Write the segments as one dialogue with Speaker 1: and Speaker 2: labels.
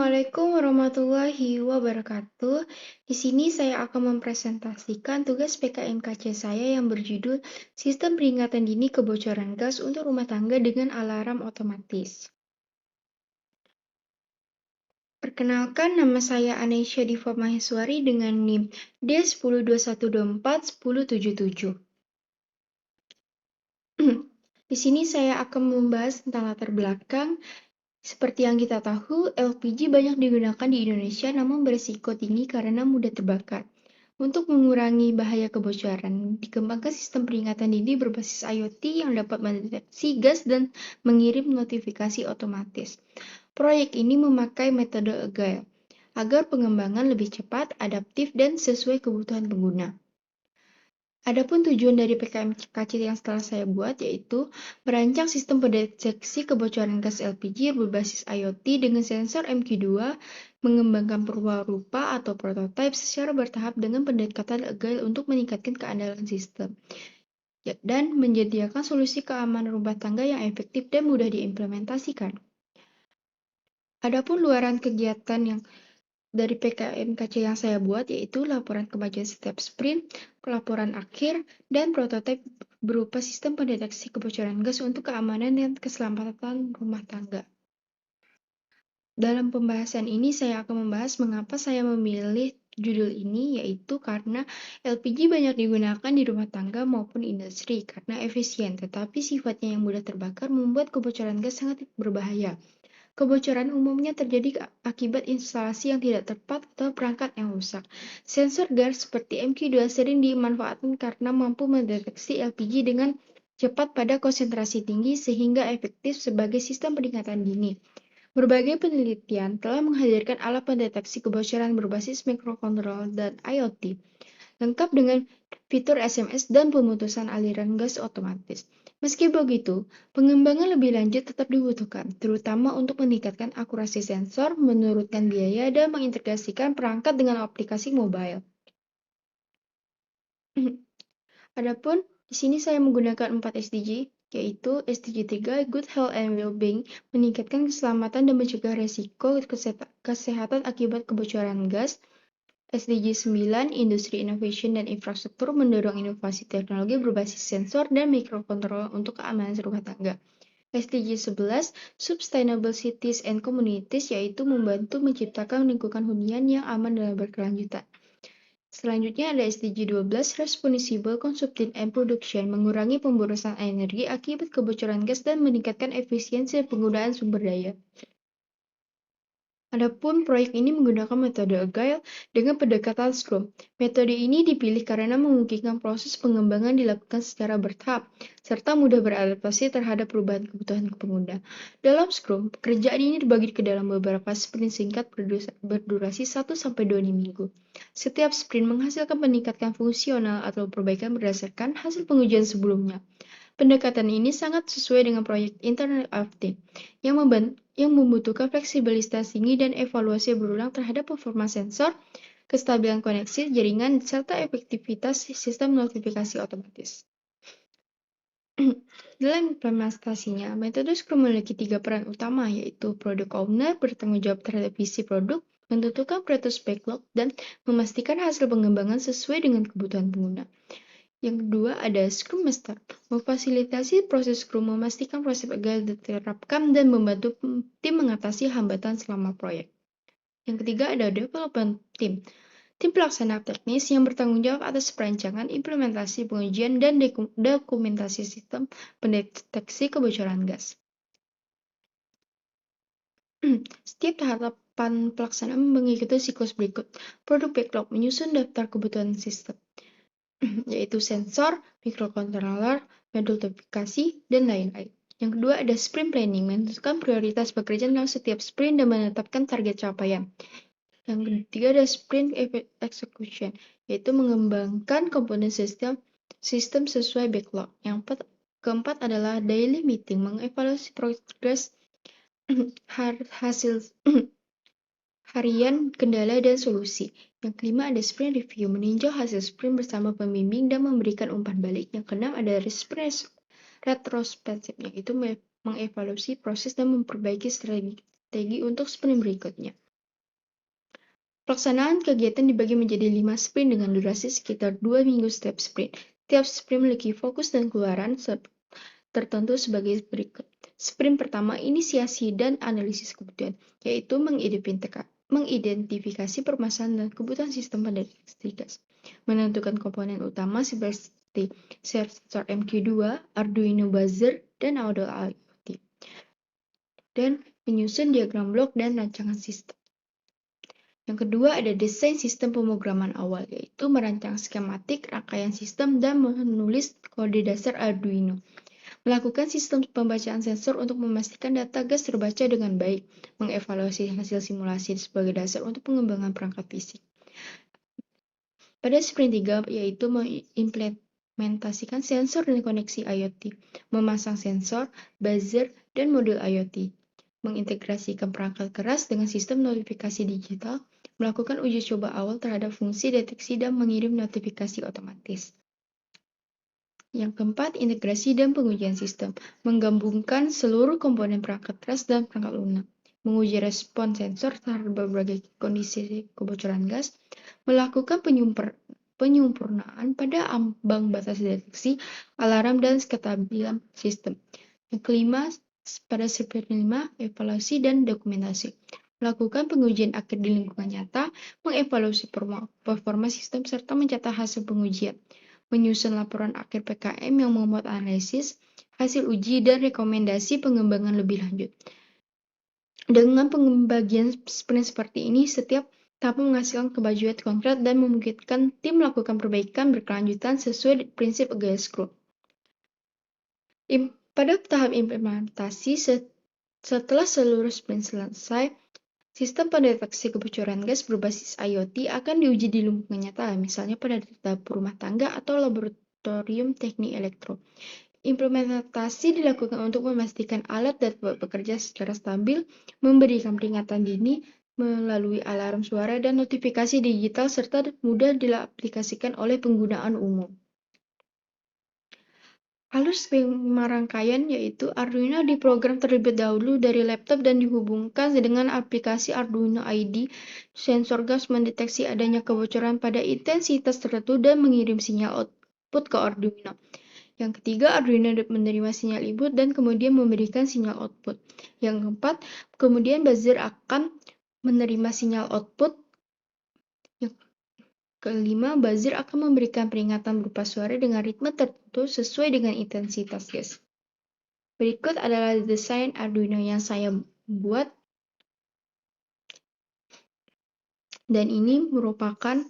Speaker 1: Assalamualaikum warahmatullahi wabarakatuh. Di sini saya akan mempresentasikan tugas PKMKC saya yang berjudul Sistem Peringatan Dini Kebocoran Gas untuk Rumah Tangga dengan Alarm Otomatis. Perkenalkan, nama saya Anesya Diva Maheswari dengan NIM D1021241077. Di sini saya akan membahas tentang latar belakang. Seperti yang kita tahu, LPG banyak digunakan di Indonesia namun berisiko tinggi karena mudah terbakar. Untuk mengurangi bahaya kebocoran, dikembangkan sistem peringatan dini berbasis IoT yang dapat mendeteksi gas dan mengirim notifikasi otomatis. Proyek ini memakai metode Agile agar pengembangan lebih cepat, adaptif, dan sesuai kebutuhan pengguna. Adapun tujuan dari PKMKC yang setelah saya buat yaitu merancang sistem pendeteksi kebocoran gas LPG berbasis IoT dengan sensor MQ2, mengembangkan perwarupa atau prototipe secara bertahap dengan pendekatan Agile untuk meningkatkan keandalan sistem, dan menyediakan solusi keamanan rumah tangga yang efektif dan mudah diimplementasikan. Adapun luaran kegiatan yang dari PKMKC yang saya buat yaitu laporan kemajuan setiap sprint, laporan akhir, dan prototipe berupa sistem pendeteksi kebocoran gas untuk keamanan dan keselamatan rumah tangga. Dalam pembahasan ini saya akan membahas mengapa saya memilih judul ini, yaitu karena LPG banyak digunakan di rumah tangga maupun industri karena efisien, tetapi sifatnya yang mudah terbakar membuat kebocoran gas sangat berbahaya. Kebocoran umumnya terjadi akibat instalasi yang tidak tepat atau perangkat yang rusak. Sensor gas seperti MQ2 sering dimanfaatkan karena mampu mendeteksi LPG dengan cepat pada konsentrasi tinggi sehingga efektif sebagai sistem peringatan dini. Berbagai penelitian telah menghadirkan alat pendeteksi kebocoran berbasis mikrokontroler dan IoT, lengkap dengan fitur SMS dan pemutusan aliran gas otomatis. Meski begitu, pengembangan lebih lanjut tetap dibutuhkan, terutama untuk meningkatkan akurasi sensor, menurunkan biaya, dan mengintegrasikan perangkat dengan aplikasi mobile. Adapun di sini saya menggunakan 4 SDG, yaitu SDG 3, Good Health and Well-being, meningkatkan keselamatan dan mencegah resiko kesehatan akibat kebocoran gas. SDG 9, Industri Innovation dan Infrastruktur, mendorong inovasi teknologi berbasis sensor dan mikrokontroller untuk keamanan rumah tangga. SDG 11, Sustainable Cities and Communities, yaitu membantu menciptakan lingkungan hunian yang aman dan berkelanjutan. Selanjutnya ada SDG 12, Responsible Consumption and Production, mengurangi pemborosan energi akibat kebocoran gas dan meningkatkan efisiensi penggunaan sumber daya. Adapun proyek ini menggunakan metode Agile dengan pendekatan Scrum. Metode ini dipilih karena memungkinkan proses pengembangan dilakukan secara bertahap, serta mudah beradaptasi terhadap perubahan kebutuhan pengguna. Dalam Scrum, pekerjaan ini dibagi ke dalam beberapa sprint singkat berdurasi 1-2 minggu. Setiap sprint menghasilkan peningkatan fungsional atau perbaikan berdasarkan hasil pengujian sebelumnya. Pendekatan ini sangat sesuai dengan proyek Internet of Things yang membutuhkan fleksibilitas tinggi dan evaluasi berulang terhadap performa sensor, kestabilan koneksi jaringan, serta efektivitas sistem notifikasi otomatis. Dalam implementasinya, metode Scrum memiliki 3 peran utama, yaitu Product Owner bertanggung jawab terhadap visi produk, menentukan prioritas backlog, dan memastikan hasil pengembangan sesuai dengan kebutuhan pengguna. Yang kedua ada Scrum Master, memfasilitasi proses Scrum, memastikan proses Agile diterapkan dan membantu tim mengatasi hambatan selama proyek. Yang ketiga ada Development Team, tim pelaksana teknis yang bertanggung jawab atas perancangan, implementasi, pengujian, dan dokumentasi sistem pendeteksi kebocoran gas. Setiap tahapan pelaksanaan mengikuti siklus berikut. Produk backlog menyusun daftar kebutuhan sistem, yaitu sensor, mikrokontroller, notifikasi, dan lain-lain. Yang kedua ada sprint planning, menentukan prioritas pekerjaan dalam setiap sprint dan menetapkan target capaian. Yang ketiga ada sprint execution, yaitu mengembangkan komponen sistem sesuai backlog. Yang keempat adalah daily meeting, mengevaluasi progres hasil harian, kendala, dan solusi. Yang kelima ada sprint review, meninjau hasil sprint bersama pembimbing dan memberikan umpan balik. Yang keenam ada sprint retrospective, yaitu mengevaluasi proses dan memperbaiki strategi untuk sprint berikutnya. Pelaksanaan kegiatan dibagi menjadi 5 sprint dengan durasi sekitar 2 minggu setiap sprint. Tiap sprint memiliki fokus dan keluaran tertentu sebagai berikut. Sprint pertama, inisiasi dan analisis kebutuhan, yaitu mengidentifikasi permasalahan dan kebutuhan sistem pada gas. Menentukan komponen utama seperti sensor MQ2, Arduino buzzer, dan audio IoT. Dan menyusun diagram blok dan rancangan sistem. Yang kedua ada desain sistem pemrograman awal, yaitu merancang skematik, rangkaian sistem, dan menulis kode dasar Arduino. Melakukan sistem pembacaan sensor untuk memastikan data gas terbaca dengan baik. Mengevaluasi hasil simulasi sebagai dasar untuk pengembangan perangkat fisik. Pada sprint 3, yaitu mengimplementasikan sensor dan koneksi IoT. Memasang sensor, buzzer, dan modul IoT. Mengintegrasikan perangkat keras dengan sistem notifikasi digital, melakukan uji coba awal terhadap fungsi deteksi dan mengirim notifikasi otomatis. Yang keempat, integrasi dan pengujian sistem. Menggabungkan seluruh komponen perangkat keras dan perangkat lunak. Menguji respon sensor terhadap berbagai kondisi kebocoran gas. Melakukan penyempurnaan pada ambang batas deteksi, alarm, dan kestabilan sistem. Yang kelima, pada sprint 5, evaluasi dan dokumentasi. Melakukan pengujian akhir di lingkungan nyata, mengevaluasi performa sistem, serta mencatat hasil pengujian. Menyusun laporan akhir PKM yang memuat analisis, hasil uji, dan rekomendasi pengembangan lebih lanjut. Dengan pembagian sprint seperti ini, setiap tahap menghasilkan kemajuan konkret dan memungkinkan tim melakukan perbaikan berkelanjutan sesuai prinsip Agile Scrum. Pada tahap implementasi, setelah seluruh sprint selesai, sistem pendeteksi kebocoran gas berbasis IoT akan diuji di lingkungan nyata, misalnya pada dapur rumah tangga atau laboratorium teknik elektro. Implementasi dilakukan untuk memastikan alat dapat bekerja secara stabil, memberikan peringatan dini melalui alarm suara dan notifikasi digital, serta mudah diaplikasikan oleh penggunaan umum. Alur skema rangkaian yaitu Arduino diprogram terlebih dahulu dari laptop dan dihubungkan dengan aplikasi Arduino ID. Sensor gas mendeteksi adanya kebocoran pada intensitas tertentu dan mengirim sinyal output ke Arduino. Yang ketiga, Arduino menerima sinyal input dan kemudian memberikan sinyal output. Yang keempat, kemudian buzzer akan menerima sinyal output. Yang kelima, buzzer akan memberikan peringatan berupa suara dengan ritme tertentu sesuai dengan intensitas gas. Berikut adalah desain Arduino yang saya buat. Dan ini merupakan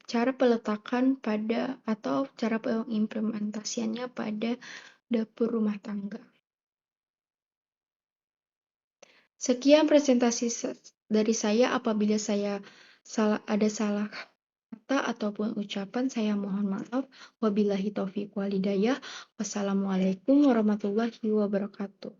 Speaker 1: cara peletakan pada atau cara pengimplementasiannya pada dapur rumah tangga. Sekian presentasi dari saya. Apabila saya ada salah kata ataupun ucapan, saya mohon maaf. Wabillahi taufiq wal hidayah. Wassalamualaikum warahmatullahi wabarakatuh.